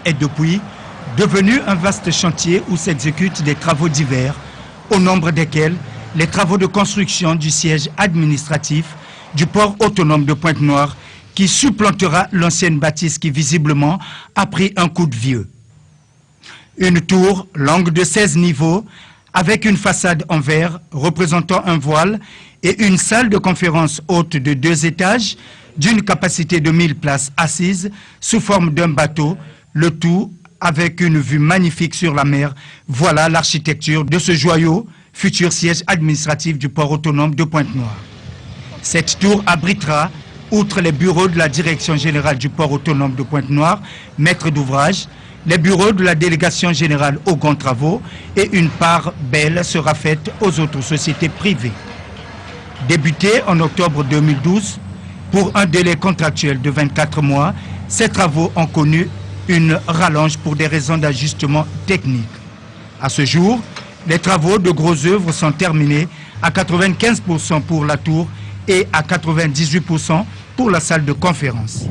est depuis devenu un vaste chantier où s'exécutent des travaux divers, au nombre desquels les travaux de construction du siège administratif du port autonome de Pointe-Noire qui supplantera l'ancienne bâtisse qui visiblement a pris un coup de vieux. Une tour longue de 16 niveaux avec une façade en verre représentant un voile et une salle de conférence haute de 2 étages d'une capacité de 1000 places assises sous forme d'un bateau, le tout avec une vue magnifique sur la mer. Voilà l'architecture de ce joyau, futur siège administratif du port autonome de Pointe-Noire. Cette tour abritera, outre les bureaux de la Direction générale du port autonome de Pointe-Noire, maître d'ouvrage, les bureaux de la délégation générale aux grands travaux et une part belle sera faite aux autres sociétés privées. Débutés en octobre 2012, pour un délai contractuel de 24 mois, ces travaux ont connu une rallonge pour des raisons d'ajustement technique. À ce jour, les travaux de gros œuvres sont terminés à 95% pour la tour et à 98% pour la salle de conférence.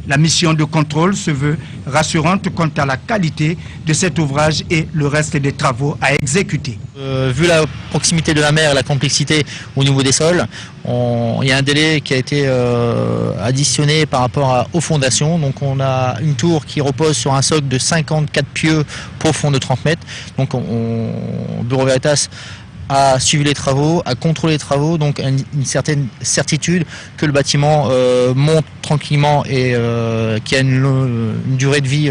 La mission de contrôle se veut rassurante quant à la qualité de cet ouvrage et le reste des travaux à exécuter. Vu la proximité de la mer et la complexité au niveau des sols, il y a un délai qui a été additionné par rapport aux fondations. Donc on a une tour qui repose sur un socle de 54 pieux profond de 30 mètres. Donc Bureau Veritas a suivi les travaux, a contrôlé les travaux, donc une certaine certitude que le bâtiment monte tranquillement et qui a une durée de vie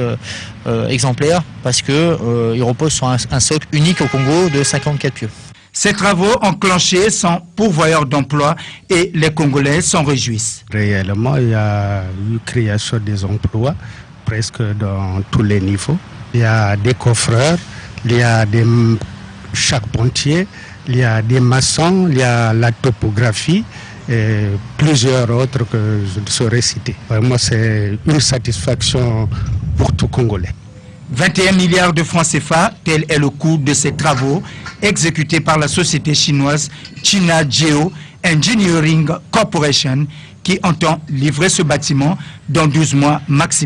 exemplaire parce que il repose sur un socle unique au Congo de 54 pieux. Ces travaux enclenchés sont pourvoyeurs d'emplois et les Congolais s'en réjouissent. Réellement, il y a eu création des emplois presque dans tous les niveaux. Il y a des coffreurs, il y a des charpentiers, il y a des maçons, il y a la topographie et plusieurs autres que je ne saurais citer. Vraiment, c'est une satisfaction pour tout Congolais. 21 milliards de francs CFA, tel est le coût de ces travaux exécutés par la société chinoise China Geo Engineering Corporation qui entend livrer ce bâtiment dans 12 mois maximum.